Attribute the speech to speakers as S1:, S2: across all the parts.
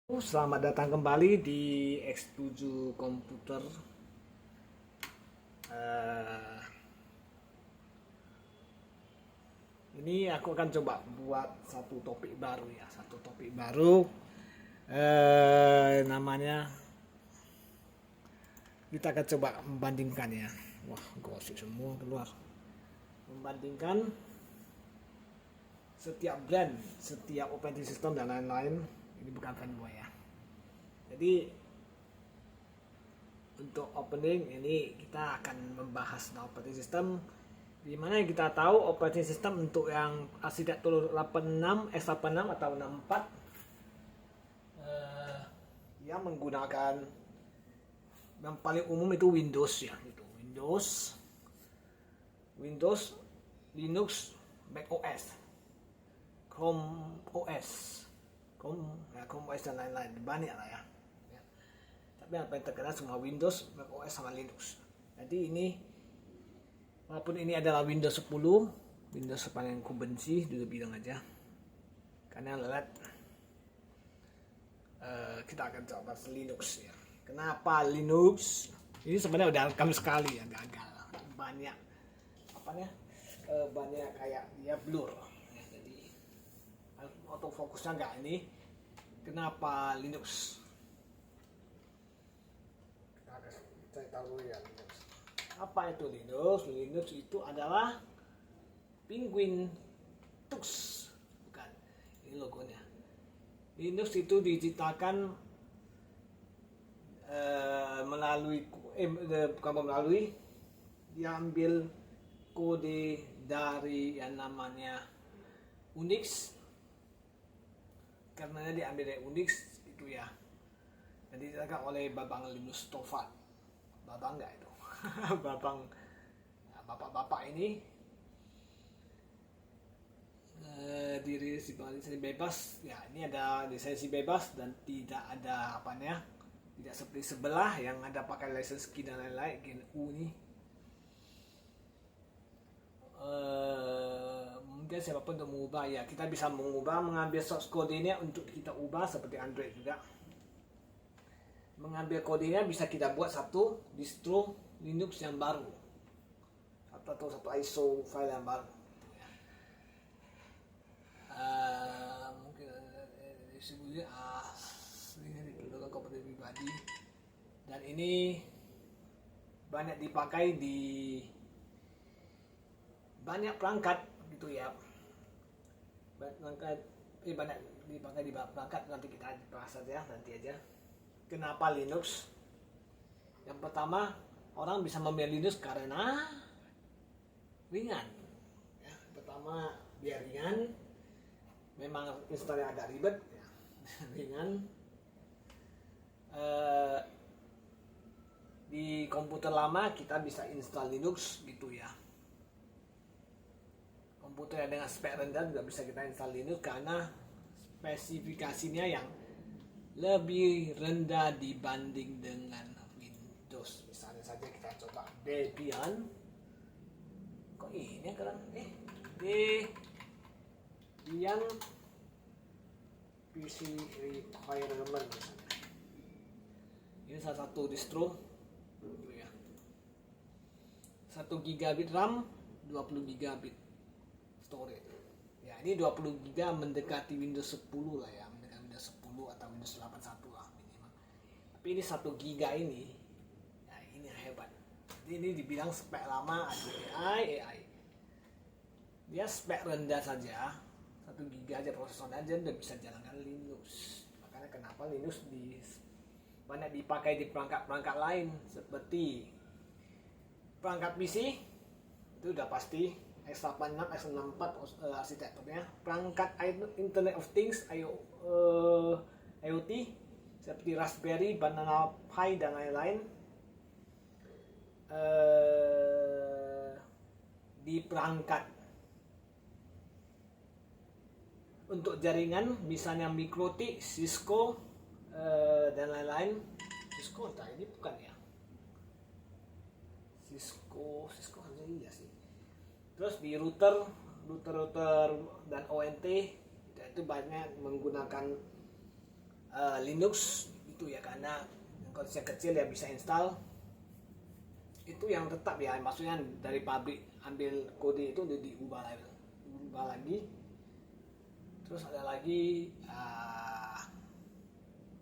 S1: Selamat datang kembali di X7 Komputer. Eh, ini aku akan coba buat satu topik baru ya, satu topik baru. Namanya kita akan coba membandingkan ya. Wah, gosip semua keluar. Membandingkan setiap brand, setiap operating system dan lain-lain. Ini bukan fanboy ya. Jadi untuk opening ini kita akan membahas tentang operating system, di mana kita tahu operating system untuk yang arsitektur 86, X86 atau 64 yang menggunakan yang paling umum itu Windows ya, itu Windows, Linux, Mac OS, Chrome OS, Chrome OS dan lain-lain, banyak lah ya. Tapi yang paling terkenal semua Windows, Mac OS sama Linux. Jadi ini walaupun ini adalah Windows 10, Windows paling ku benci dulu bilang aja. Karena lelet. Kita akan coba Linux ya. Kenapa Linux? Ini sebenarnya udah rekam sekali ya, gagal. Banyak banyak kayak dia blur. Ya, jadi autofokusnya nggak ini. Kenapa Linux? Saya tahu ya Linux. Apa itu Linux? Linux itu adalah Penguin Tux, bukan? Ini logonya. Linux itu diciptakan diambil kode dari yang namanya Unix, karena diambil dari Unix itu ya. Jadi diciptakan oleh Babang Linus Torvalds. Babang enggak itu? Bapak-bapak ini lisensi bebas ya. Ini ada lisensi bebas dan tidak ada apanya, tidak seperti sebelah yang ada pakai lisensi key dan lain-lain. GNU ini mungkin siapapun untuk mengubah ya, kita bisa mengubah, mengambil source kodenya untuk kita ubah seperti Android juga. Mengambil kodenya bisa kita buat satu distro Linux yang baru atau satu ISO file yang baru. Mungkin distribusi ini diperlukan komputer pribadi, dan ini banyak dipakai di banyak perangkat gitu ya. Banyak dipakai di perangkat, nanti kita bahas saja nanti aja. Kenapa Linux? Yang pertama, orang bisa memilih Linux karena ringan ya. Pertama, biar ringan, memang instalnya agak ribet ya. Ringan. Di komputer lama kita bisa install Linux gitu ya. Komputer yang dengan spek rendah juga bisa kita install Linux karena spesifikasinya yang lebih rendah dibanding dengan Windows. Misalnya saja kita coba Debian. Kok ini kan Debian PC requirement misalnya. Ini salah satu distro gitu ya. 1 GB RAM, 20 GB storage. Ya, ini 20 GB mendekati Windows 10 lah ya, mendekati Windows 10 atau Windows 81 lah minimal. Tapi ini 1 GB ini, ya ini hebat. Jadi ini dibilang spek lama AI. Dia spek rendah saja, 1 GB aja prosesornya aja udah bisa jalankan Linux. Makanya kenapa Linux banyak dipakai di perangkat-perangkat lain seperti perangkat PC itu udah pasti X86, X64 arsitekturnya. Perangkat Internet of Things, IoT seperti Raspberry, Banana Pi dan lain-lain, di perangkat untuk jaringan misalnya MikroTik, Cisco dan lain-lain. Cisco entah ini bukan ya, Cisco harusnya iya sih. Terus di router dan ONT itu banyak menggunakan Linux itu ya, karena kondisi kecil ya bisa install. Itu yang tetap ya, maksudnya dari pabrik ambil kode itu udah diubah lagi. Terus ada lagi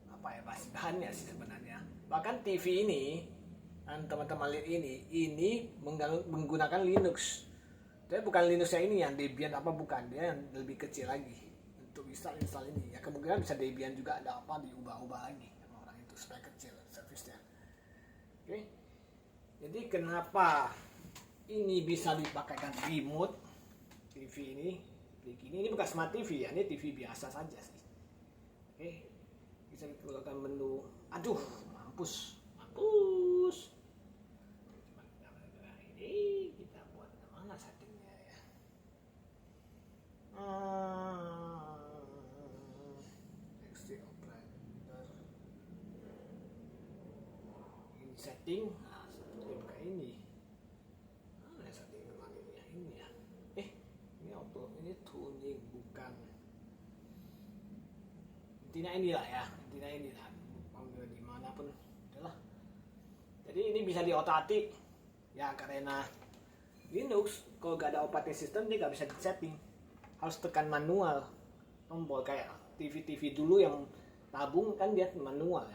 S1: apa ya, bahannya sih sebenarnya. Bahkan TV ini dan teman-teman lihat ini menggunakan Linux. Tapi bukan Linuxnya ini yang Debian apa, bukan, dia yang lebih kecil lagi untuk bisa install ini. Ya kemungkinan bisa Debian juga, ada apa diubah-ubah lagi sama orang itu supaya kecil servisnya. Oke. Jadi kenapa ini bisa dipakaikan remote TV ini? Ini bukan smart TV ya, ini TV biasa saja sih. Oke, bisa dikeluarkan menu. Aduh, mampus. Ini kita buat mana settingnya ya? Exit operator. Ini setting. Nah, seperti buka ini. Setting kemana ini ya? Ini ya. Ini auto, ini tuning bukan. Intinya inilah ya, ambil dimanapun, udahlah. Jadi ini bisa diotak-atik ya, karena Linux kalau gak ada operating system dia gak bisa di setting, harus tekan manual tombol. Kayak TV dulu yang tabung kan dia manual.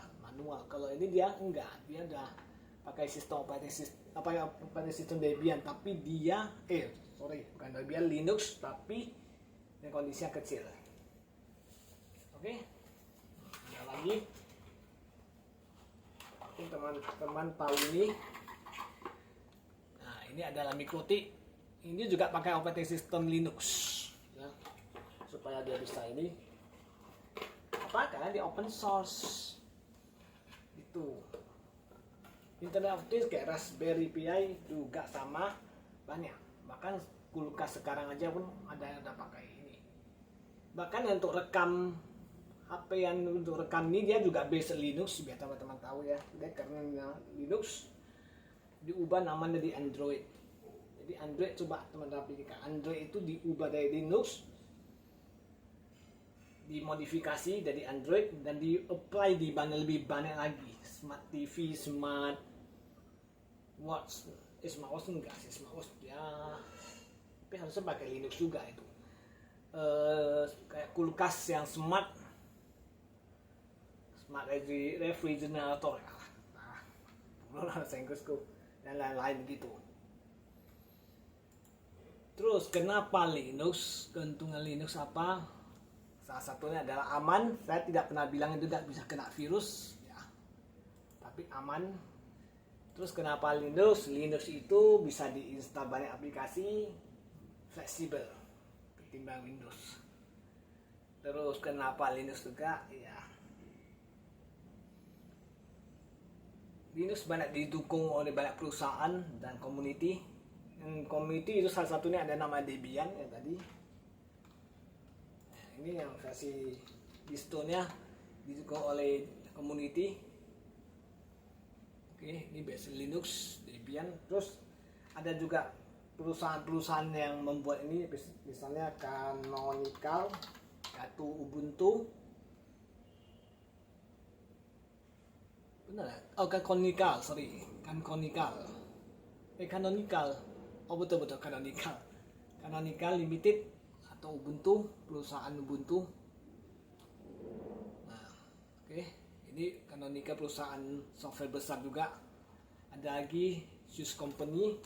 S1: Kalau ini dia enggak, dia udah pakai sistem operating system Debian, tapi dia bukan Debian, Linux, tapi yang kondisinya kecil. Oke. Ada lagi mungkin teman-teman tahu ini. Nah, ini adalah Mikrotik. Ini juga pakai operating system Linux ya, supaya dia bisa ini apa, karena dia open source itu. Internet of Things kayak Raspberry Pi juga sama banyak. Bahkan kulkas sekarang aja pun ada yang udah pakai ini. Bahkan untuk rekam HP yang untuk rekam ini dia juga base Linux, biar teman-teman tahu ya. Dia karena Linux diubah namanya di Android. Jadi Android, coba teman-teman pikirkan, Android itu diubah dari Linux, dimodifikasi dari Android dan di-apply di lebih banyak lagi. Smart TV, smart watch, smart watch enggak sih, smart watch ya, tapi harusnya pakai Linux juga itu. Kayak kulkas yang smart refrigerator, bahasa Inggrisku, dan lain-lain gitu. Terus kenapa Linux? Keuntungan Linux apa? Salah satunya adalah aman. Saya tidak pernah bilang itu tidak bisa kena virus ya, tapi aman. Terus kenapa Linux? Linux itu bisa diinstal banyak aplikasi, fleksibel ketimbang Windows. Terus kenapa Linux juga? Ya, Linux banyak didukung oleh banyak perusahaan dan community. Dan community itu salah satunya ada nama Debian ya tadi. Nah, ini yang versi distonya didukung oleh community. Oke, ini base Linux, Debian. Terus ada juga perusahaan-perusahaan yang membuat ini, misalnya Canonical, atau Ubuntu. Benar ya? Oh, Canonical. Canonical. Oh betul Canonical. Canonical Limited atau Ubuntu, perusahaan Ubuntu. Nah, oke. Ini Canonical perusahaan software besar juga. Ada lagi SUSE Company.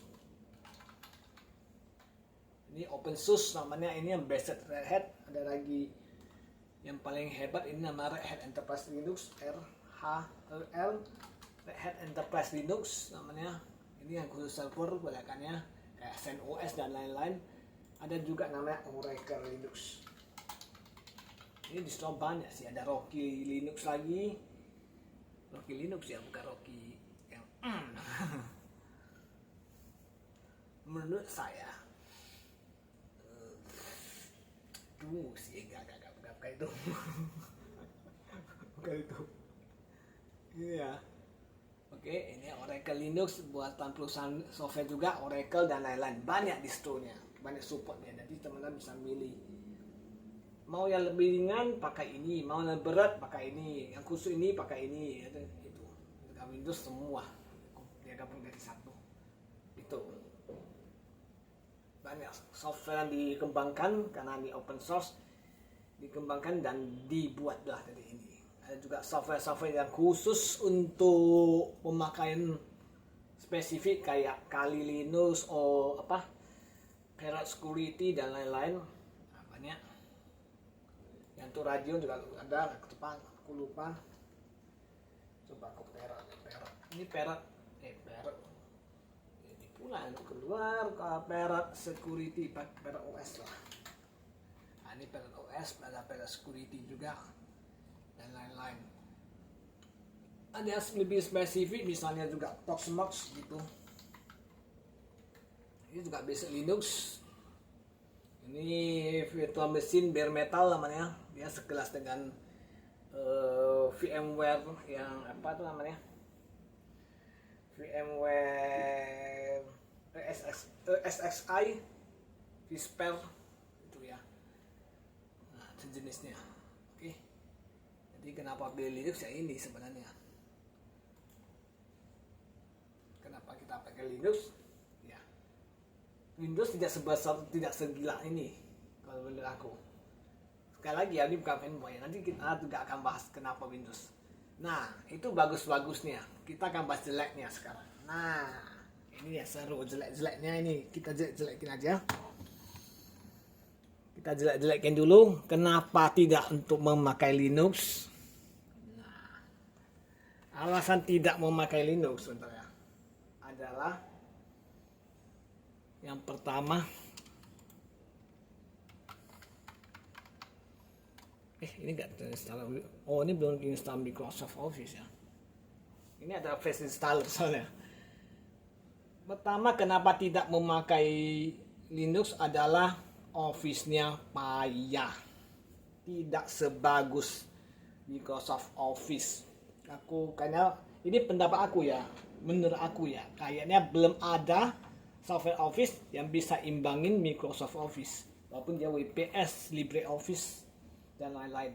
S1: Ini open source namanya, ini yang based Red Hat. Ada lagi yang paling hebat, ini nama Red Hat Enterprise Linux, RHEL, Red Hat Enterprise Linux namanya. Ini yang khusus server belakannya kayak CentOS dan lain-lain. Ada juga namanya Oracle Linux. Ini distro banyak sih, ada Rocky Linux lagi. Rocky Linux ya, bukan Rocky yang menurut saya sih enggak kayak itu. Bukan itu. Iya. Oke, ini Oracle Linux buatan perusahaan software juga, Oracle dan lain-lain. Banyak distronya, banyak supportnya. Jadi teman-teman bisa milih Mau yang lebih ringan pakai ini, mau yang berat pakai ini, yang khusus ini pakai ini. Itu Windows semua dia gabung dari satu. Itu banyak software yang dikembangkan karena ini open source, dikembangkan dan dibuatlah dari ini. Ada juga software yang khusus untuk pemakaian spesifik kayak Kali Linux Parrot Security dan lain-lain. Banyak. Yang untuk radio juga ada, aku lupa. Coba aku Parrot. Ini Parrot ini pula untuk keluar ke Parrot Security, Parrot OS lah. Ini Parrot OS, ada Parrot Security juga dan lain-lain. Ada yang lebih spesifik, misalnya juga Proxmox gitu. Ini juga basic Linux. Ini virtual machine bare metal namanya. Dia sekelas dengan VMware yang VMware SXI, Visper itu ya. Nah, sejenisnya. Oke. Jadi kenapa beli Linux ya ini sebenarnya. Kenapa kita pakai Linux? Ya. Windows tidak segila ini kalau menurut aku. Sekali lagi ya, ini bukan fanboy. Nanti kita juga akan bahas kenapa Windows. Nah, itu bagus-bagusnya. Kita akan bahas jeleknya sekarang. Nah, ini ya seru jelek-jeleknya ini. Kita jelek-jelekin aja. Kita jelek-jelekin dulu. Kenapa tidak untuk memakai Linux? Nah, alasan tidak memakai Linux sebenarnya adalah yang pertama, ini enggak terinstall. Oh, ini belum install Microsoft Office ya. Ini ada flash installer soalnya. Pertama, kenapa tidak memakai Linux adalah Office-nya payah. Tidak sebagus Microsoft Office. Karena ini pendapat aku ya. Menurut aku ya, kayaknya belum ada software Office yang bisa imbangin Microsoft Office. Walaupun dia WPS, LibreOffice dan lain-lain.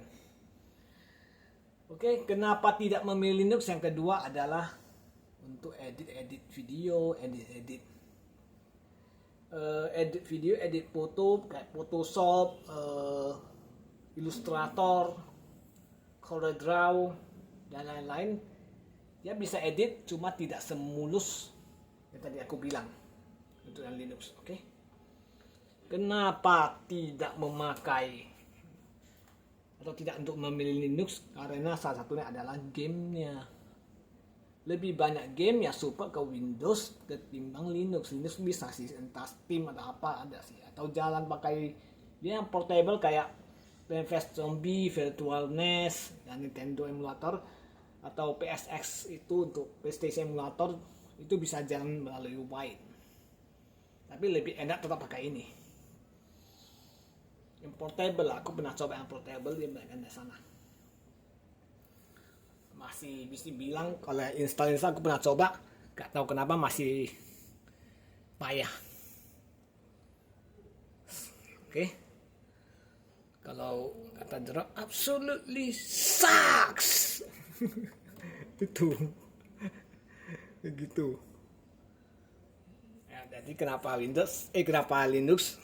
S1: Oke, kenapa tidak memilih Linux? Yang kedua adalah untuk edit video, edit video, edit foto kayak Photoshop, Illustrator, CorelDRAW dan lain-lain. Dia bisa edit, cuma tidak semulus yang tadi aku bilang untuk yang Linux. Oke. Kenapa tidak memakai atau tidak untuk memilih Linux? Karena salah satunya adalah gamenya. Lebih banyak game yang support ke Windows ketimbang Linux. Linux bisa sih, entah Steam atau apa ada sih. Atau jalan pakai dia yang portable kayak Planfest Zombie, Virtual NES, dan Nintendo Emulator atau PSX itu untuk PlayStation Emulator itu bisa jalan melalui Wine. Tapi lebih enak tetap pakai ini. Yang portable, aku pernah coba yang portable, dia banyak di sana. Masih bisa bilang kalau install aku pernah coba, gak tahu kenapa masih payah. Oke. Kalau kata Jerok, absolutely sucks. Itu. Begitu. Ya, jadi kenapa Linux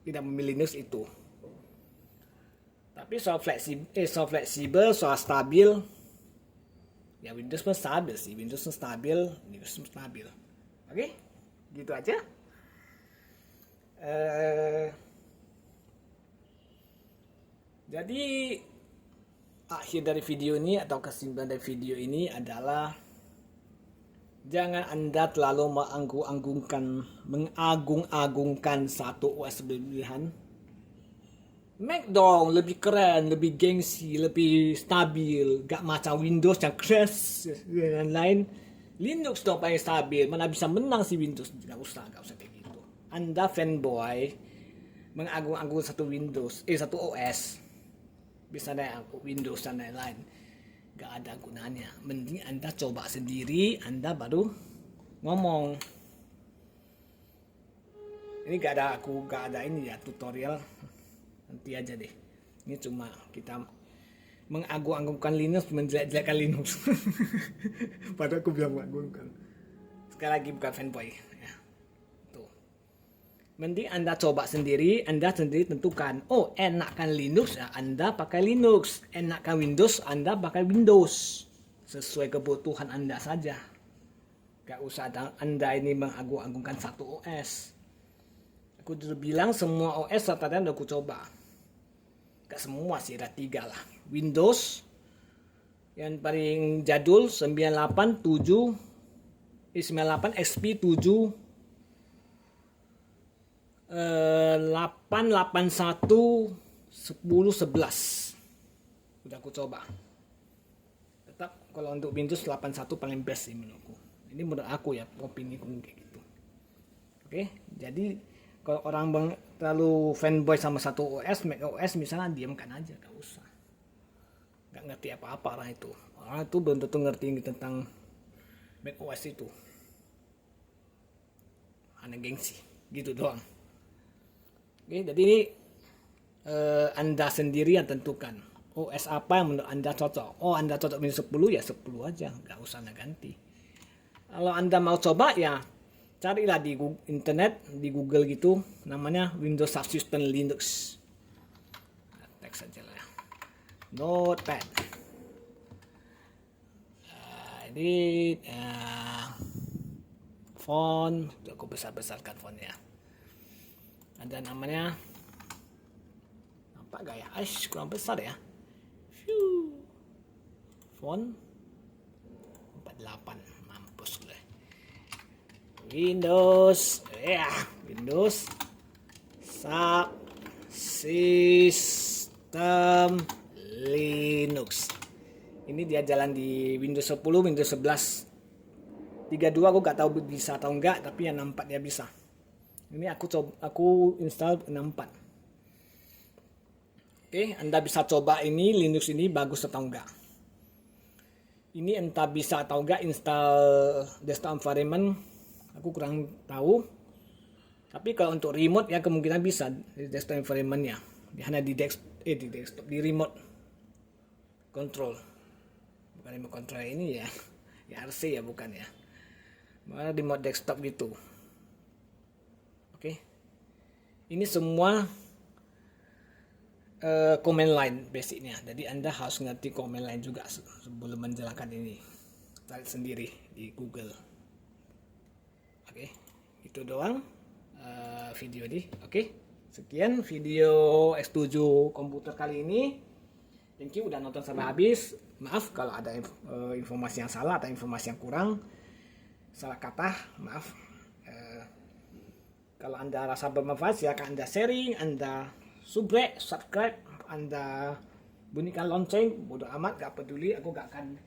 S1: tidak memilih Linux itu. Tapi soal fleksibel, soal stabil, ya Windows pun stabil sih. Windows pun stabil, Linux pun stabil. Oke, gitu aja. Jadi akhir dari video ini atau kesimpulan dari video ini adalah jangan Anda terlalu mengagung-agungkan satu OS berlebihan. Mac dong lebih keren, lebih gengsi, lebih stabil, gak macam Windows yang crash dan lain. Linux dong paling stabil, mana bisa menang si Windows? Gak usah kayak gitu. Anda fanboy mengagung-agung satu OS, bisa ada Windows dan lain-lain, gak ada gunanya. Mending Anda coba sendiri, Anda baru ngomong. Ini gak ada ini ya tutorial. Nanti aja deh. Ini cuma kita mengagung-agungkan Linux, menjelek-jelekkan Linux. Padahal aku bilang mengagungkan. Sekali lagi bukan fanboy. Ya. Tuh. Mending Anda coba sendiri, Anda sendiri tentukan. Oh, enakan Linux, ya Anda pakai Linux. Enakan Windows, Anda pakai Windows. Sesuai kebutuhan Anda saja. Gak usah Anda ini mengagung-agungkan satu OS. Aku dulu bilang semua OS rata-rata udah aku coba. Gak semua sih, ada 3 lah. Windows yang paling jadul 98 XP 7 881 10 11 udah aku coba. Tetap kalau untuk Windows 81 paling best sih menurutku. Ini menurut aku ya, opini kayak gitu. Oke, jadi kalau orang terlalu fanboy sama satu OS, Mac OS misalnya, diamkan aja, gak usah. Gak ngerti apa-apa orang itu. Orang itu belum tentu ngerti tentang Mac OS itu. Hanya gengsi, gitu doang. Oke, jadi ini Anda sendiri yang tentukan OS apa yang menurut Anda cocok. Oh, Anda cocok Windows 10 ya 10 aja, gak usah ganti. Kalau Anda mau coba ya carilah di internet, di Google gitu, namanya Windows Subsystem Linux. Teks saja lah ya. Notepad. Ini font, aku besar-besarkan fontnya. Ada namanya apa gaya? Kurang besar ya. Font 48. Windows, Windows Subsystem Linux. Ini dia jalan di Windows 10, Windows 11, 32 aku gak tahu bisa atau enggak, tapi yang 64 dia bisa. Ini aku install 64. Oke, Anda bisa coba ini Linux ini bagus atau enggak. Ini entah bisa atau enggak install desktop environment, aku kurang tahu. Tapi kalau untuk remote ya kemungkinan bisa di desktop environment-nya. Hanya di desktop, di remote control. Bukan remote control ini ya. Ya RC ya bukan ya. Malah di mode desktop gitu. Oke. Ini semua command line basicnya. Jadi Anda harus ngerti command line juga sebelum menjalankan ini. Cari sendiri di Google. Oke, itu doang video ini. Oke, sekian video S7 komputer kali ini. Thank you udah nonton sampai habis. Maaf kalau ada informasi yang salah atau informasi yang kurang, salah kata, maaf. Kalau Anda rasa bermanfaat, silakan Anda sharing, Anda subscribe, Anda bunyikan lonceng. Bodoh amat, gak peduli, aku gak akan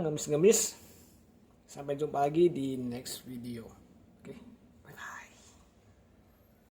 S1: ngemis-ngemis. Sampai jumpa lagi di next video.